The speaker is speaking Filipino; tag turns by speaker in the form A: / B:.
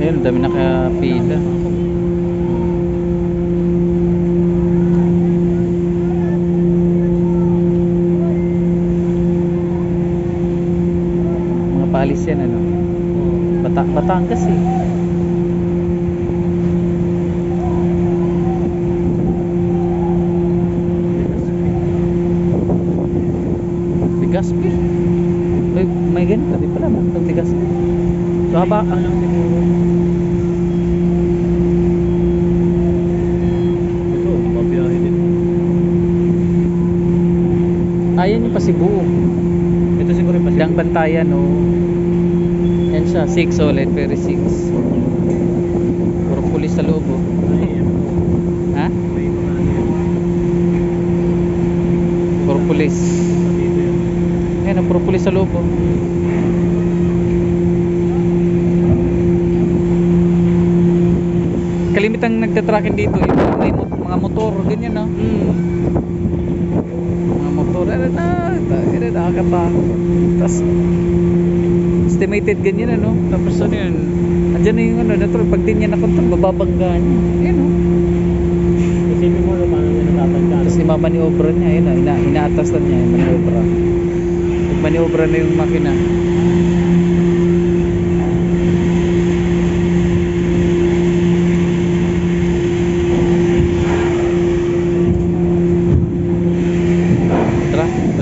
A: Ayun, dami nakapila. Mga paalis yan, ano? Batangas eh. Legazpi. May ganito, di pala ba? Itong Legazpi. So, haba, ano siguro?
B: Ito, mabiyahe din.
A: Ayan yung Pasibu.
B: Ito siguro yung
A: Ilang bantayan, no? Yan siya, 6 ulit, very 6. Puro pulis sa loob, oh. Ha?
B: May mga ano yun.
A: Puro pulis.
B: Dito yun.
A: Ayan, puro pulis sa loob, oh. Kalimitang nagtatrakin dito, yung may mga motor, ganyan, no? Mga motor, nakakatakot. Tapos, estimated ganyan, ano? Tapos, ano yun? Andyan na yung, ano, natural, pag di niya nakontrol, bababanggaan niya. Ayan, no?
B: Isipin mo paano niya natatandaan.
A: Tapos, imamaniobra niya, yun, no? Inaatas lang niya, yung maniobra. Pag maniobra na yung makina.